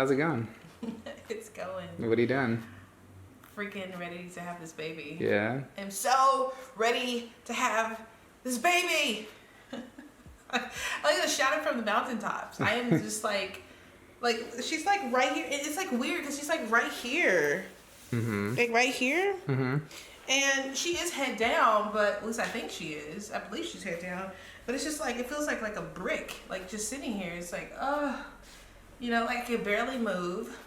How's it going? It's going. What are you doing? Freaking ready to have this baby. Yeah. I'm so ready to have this baby. I like to shout it from the mountaintops. I am just like she's like right here. It's like weird because she's like right here. Mm-hmm. Like right here. Mm-hmm. And she is head down, but at least I think she is. I believe she's head down. But it's just like, it feels like a brick. Like just sitting here. It's like, like I can barely move.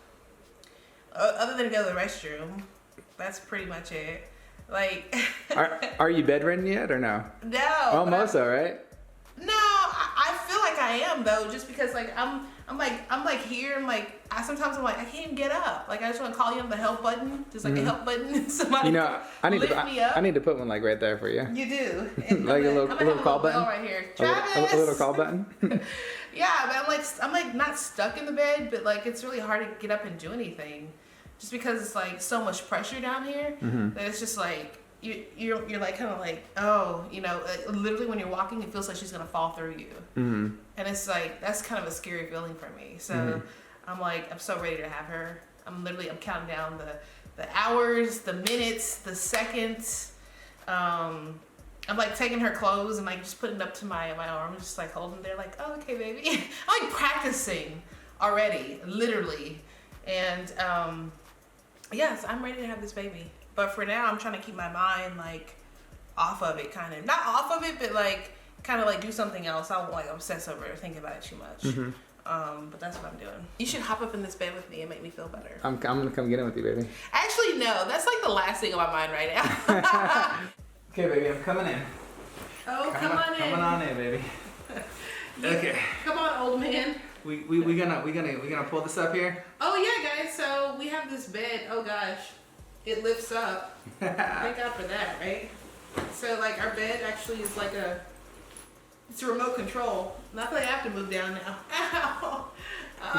Other than go to the restroom. That's pretty much it. Like. Are you bedridden yet or no? No. Almost though, right? No, I feel like I am though, just because like I'm like here. I'm like sometimes I'm like I can't even get up. Like I just want to call you on the help button, just like a help button. Somebody I need lift me up. I need to put one like right there for you. You do. And like I'm a little call button right here. Travis. A little call button. Yeah, but I'm like not stuck in the bed, but like it's really hard to get up and do anything, just because it's like so much pressure down here that it's just like. You're like kind of like literally when you're walking it feels like she's gonna fall through you, and it's like that's kind of a scary feeling for me. So I'm so ready to have her. I'm counting down the hours, the minutes, the seconds. I'm like taking her clothes and like just putting it up to my arm, just like holding there like, oh, okay, baby. I'm like practicing already, literally, and yes, I'm ready to have this baby. But for now, I'm trying to keep my mind like off of it, kind of not off of it, but like kind of like do something else. I won't like obsess over it or think about it too much. But that's what I'm doing. You should hop up in this bed with me and make me feel better. I'm gonna come get in with you, baby. Actually, no, that's like the last thing on my mind right now. Okay, baby, I'm coming in. Oh, come on in. Coming on in, baby. Okay. Come on, old man. We gonna pull this up here. Oh yeah, guys. So we have this bed. Oh gosh. It lifts up. Thank God for that, right? So like our bed actually is like it's a remote control. Not that I have to move down now. Ow!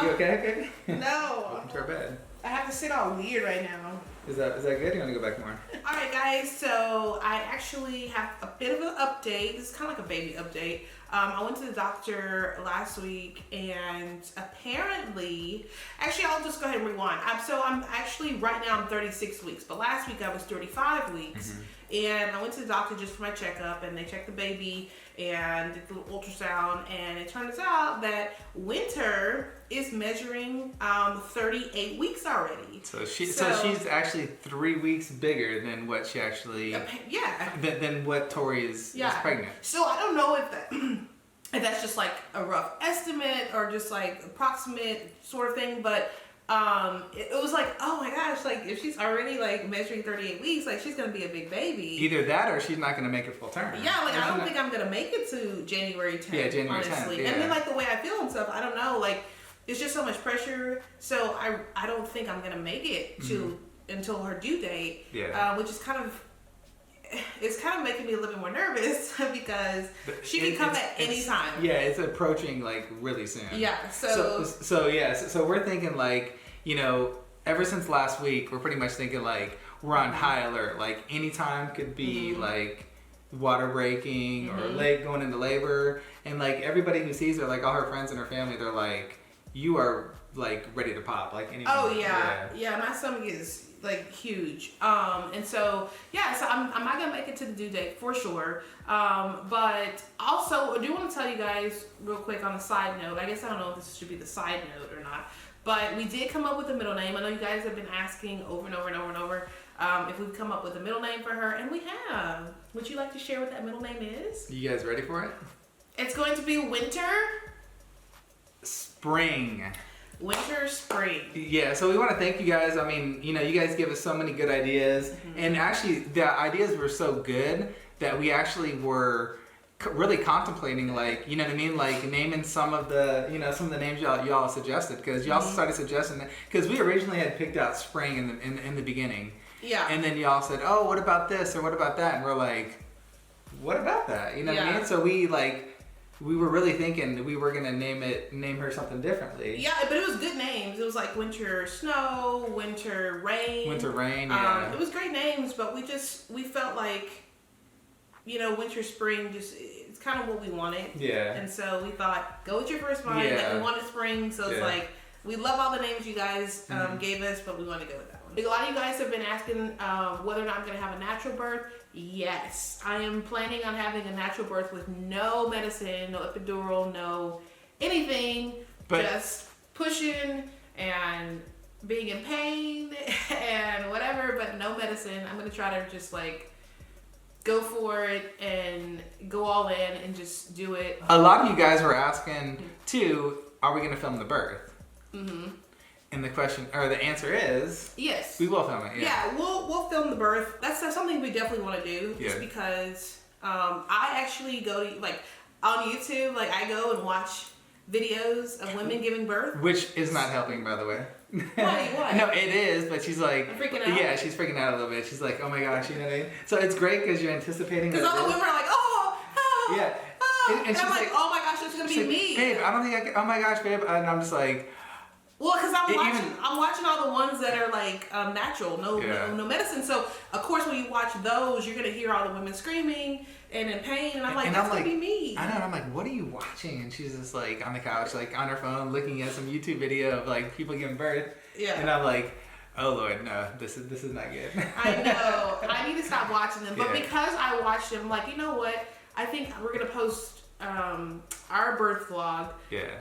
You okay, baby? No. Welcome to our bed. I have to sit all weird right now. Is that good? You want to go back more? All right, guys. So I actually have a bit of an update. This is kind of like a baby update. I went to the doctor last week, and apparently, actually, I'll just go ahead and rewind. I'm actually right now I'm 36 weeks, but last week I was 35 weeks, and I went to the doctor just for my checkup, and they checked the baby and did the ultrasound, and it turns out that Winter is measuring 38 weeks already. So she's actually 3 weeks bigger than what she actually than what Tori is pregnant. So I don't know if that's just like a rough estimate or just like approximate sort of thing, but it was like, oh my gosh, like if she's already like measuring 38 weeks, like she's gonna be a big baby. Either that or she's not gonna make it full term. Yeah, like I don't think I'm gonna make it to January 10th. Yeah, January 10th. Honestly. Yeah. And then like the way I feel and stuff, I don't know, like it's just so much pressure. So I don't think I'm gonna make it to until her due date. Yeah. Which is it's kind of making me a little bit more nervous because she can come at any time. Yeah, it's approaching like really soon. Yeah. So we're thinking like, ever since last week, we're pretty much thinking like we're on high alert. Like anytime could be like water breaking or going into labor, and like everybody who sees her, like all her friends and her family, they're like, you are like ready to pop. Like anything. Oh yeah. My stomach is like huge. And so I'm not gonna make it to the due date for sure. But also I do want to tell you guys real quick on a side note. I guess I don't know if this should be the side note or not. But we did come up with a middle name. I know you guys have been asking over and over and over and over if we've come up with a middle name for her, and we have. Would you like to share what that middle name is? You guys ready for it? It's going to be Winter Spring. Winter Spring. Yeah, so we want to thank you guys. I mean, you guys give us so many good ideas, and actually the ideas were so good that we actually were really contemplating, like, you know what I mean, like naming some of the names y'all suggested, because y'all started suggesting that, because we originally had picked out spring in the beginning, and then y'all said, oh, what about this or what about that, and we're like, what about that, what I mean? So we were really thinking that we were gonna name her something differently. Yeah, but it was good names. It was like Winter Snow, Winter Rain. Yeah. It was great names, but we felt like, Winter Spring, it's kind of what we wanted. Yeah. And so we thought, go with your first mind. Yeah. Like we wanted spring, so it's like, We love all the names you guys gave us, but we want to go with that one. A lot of you guys have been asking whether or not I'm going to have a natural birth. Yes, I am planning on having a natural birth with no medicine, no epidural, no anything, just pushing and being in pain and whatever, but no medicine. I'm going to try to just like go for it and go all in and just do it. A lot of you guys were asking too, are we going to film the birth? Mm-hmm. And the question, or the answer is yes. We will film it. Yeah, we'll film the birth. That's something we definitely want to do. Just because I actually go to like on YouTube, like I go and watch videos of women giving birth, which is not helping, by the way. Why? No, it is, but she's like I'm freaking out. Yeah, she's freaking out a little bit. She's like, oh my gosh, you know what I mean? So it's great because you're anticipating. Because all the women are like, oh, yeah, and I'm like, oh my gosh, it's gonna be me, babe. I don't think I can. Oh my gosh, babe, and I'm just like. Well, because I'm watching all the ones that are like natural, no medicine. So of course, when you watch those, you're gonna hear all the women screaming and in pain, and I'm like, that's gonna be me. I know. And I'm like, what are you watching? And she's just like on the couch, like on her phone, looking at some YouTube video of like people giving birth. Yeah. And I'm like, oh Lord, no, this is not good. I know. I need to stop watching them, but because I watched them, like, you know what? I think we're gonna post our birth vlog,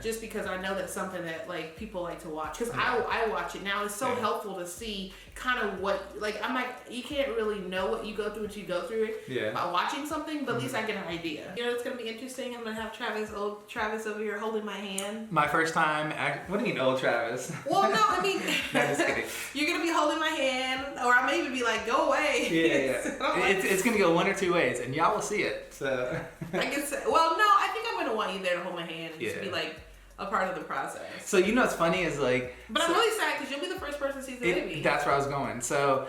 just because I know that's something that like people like to watch, because I watch it now. It's so helpful to see kind of what, like, I'm like, you can't really know what you go through until you go through it by watching something, but at least I get an idea. You know, it's gonna be interesting. I'm gonna have old Travis over here holding my hand. My first time. What do you mean, old Travis? Well, no, I mean, no, just kidding. You're gonna be holding my hand, or I may even be like, go away. Yeah. It's gonna go one or two ways, and y'all will see it. So I guess. Well, no, I think I'm gonna want you there to hold my hand and just be like a part of the process. So you know what's funny is like. But I'm really sad because you'll be the first person to see the baby. That's where I was going. So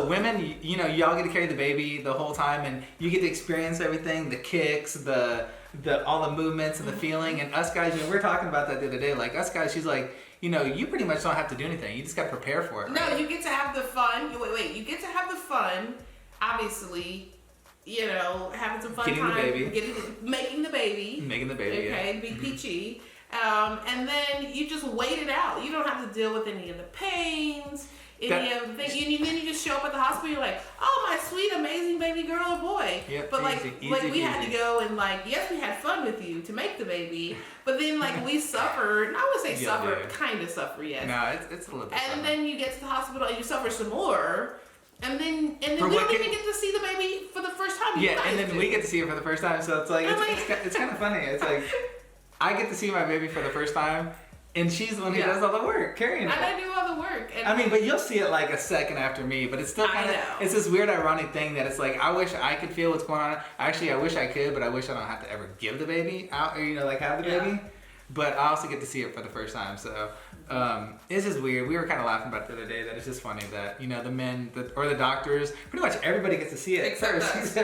women, you know, y'all get to carry the baby the whole time, and you get to experience everything, the kicks, the all the movements and the feeling. And us guys, you know, we were talking about that the other day. Like us guys, she's like, you know, you pretty much don't have to do anything. You just got to prepare for it. No, you get to have the fun. Wait. You get to have the fun, obviously. You know, having some fun time. Making the baby. Okay, be peachy. And then you just wait it out. You don't have to deal with any of the pains, any of the things. And then you just show up at the hospital. You're like, oh, my sweet, amazing baby girl or boy. Yep, but we had to go and like, yes, we had fun with you to make the baby, but then like we suffered. And I would say kind of suffer, yes. No, it's a little bit. And then you get to the hospital and you suffer some more. And then we don't even get to see the baby for the first time. And then we get to see it for the first time. So it's like it's kind of funny. It's like I get to see my baby for the first time, and she's the one who does all the work, carrying it. And I do all the work. And I mean, but you'll see it like a second after me. But it's still kind of it's this weird, ironic thing that it's like I wish I could feel what's going on. Actually, I wish I could, but I wish I don't have to ever give the baby out, or like have the baby. But I also get to see it for the first time, so. It's just weird. We were kind of laughing about it the other day that it's just funny that, you know, the men or the doctors, pretty much everybody gets to see it except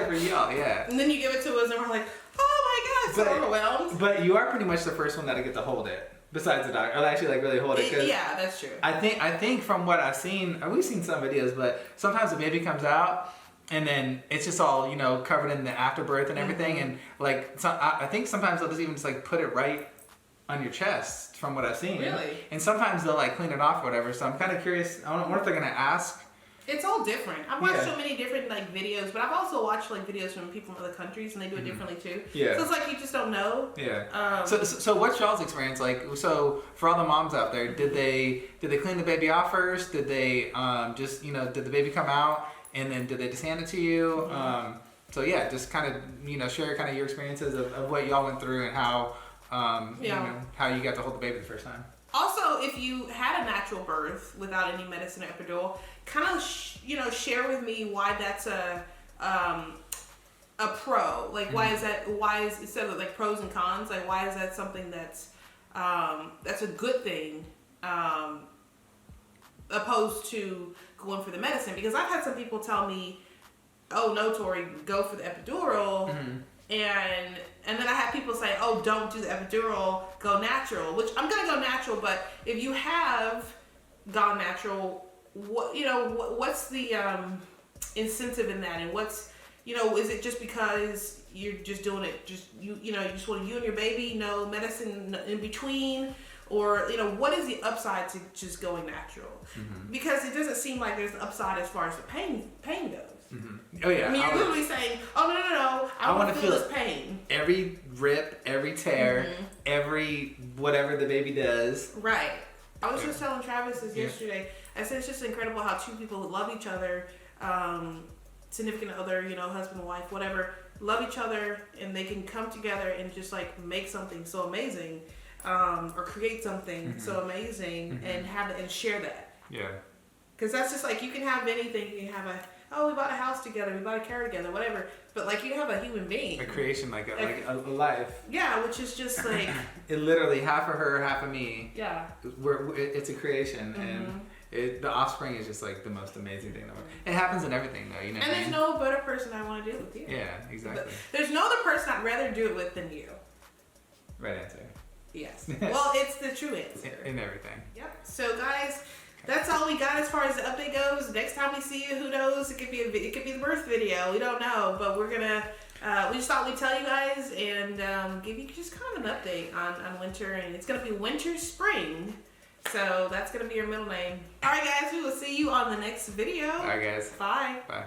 for y'all, And then you give it to us and we're like, oh my God, so overwhelmed. But you are pretty much the first one that'll get to hold it, besides the doctor, or actually like really hold it. Yeah, that's true. I think from what I've seen, we've seen some videos, but sometimes the baby comes out and then it's just all, you know, covered in the afterbirth and everything, and like I think sometimes they'll just even just like put it right on your chest, from what I've seen. Really? And sometimes they'll like clean it off or whatever. So I'm kind of curious. I wonder if they're gonna ask. It's all different. I've watched so many different like videos, but I've also watched like videos from people from other countries, and they do it differently too. Yeah. So it's like you just don't know. Yeah. So what's y'all's experience like? So for all the moms out there, did they clean the baby off first? Did they just, you know, did the baby come out and then did they just hand it to you? So yeah, just kind of, you know, share kind of your experiences of what y'all went through and how. You know, how you got to hold the baby the first time. Also, if you had a natural birth without any medicine or epidural, kind of share with me why that's a pro. Like, why is that? Why is, instead of like pros and cons, like why is that something that's a good thing opposed to going for the medicine? Because I've had some people tell me, "Oh no, Tori, go for the epidural." And then I have people say, oh, don't do the epidural, go natural, which I'm going to go natural, but if you have gone natural, what's the incentive in that? And what's, you know, is it just because you're just doing it, just, you know, you just want you and your baby, no medicine in between? or what is the upside to just going natural? Because it doesn't seem like there's an upside as far as the pain goes. Oh yeah. I mean, you're literally saying, "Oh no, I want to feel this pain." Every rip, every tear, every whatever the baby does. Right. I was just telling Travis this yesterday. I said it's just incredible how two people who love each other, significant other, husband and wife, whatever, love each other, and they can come together and just like make something so amazing, or create something so amazing, and have it and share that. Yeah. Because that's just like, you can have anything. You can have we bought a house together, we bought a car together, whatever. But like, you have a human being, a creation, like a life. Yeah, which is just like it literally half of her, half of me. Yeah. It's a creation, and the offspring is just like the most amazing thing in the world. It happens in everything, though, And there's no better person I want to do it with you. Yeah, exactly. There's no other person I'd rather do it with than you. Right answer. Yes. Well, it's the true answer. In everything. Yep. So guys, that's all we got as far as the update goes. Next time we see you, who knows? It could be the birth video. We don't know, but we're gonna. We just thought we'd tell you guys and give you just kind of an update on winter, and it's gonna be winter spring. So that's gonna be your middle name. All right, guys. We will see you on the next video. All right, guys. Bye. Bye.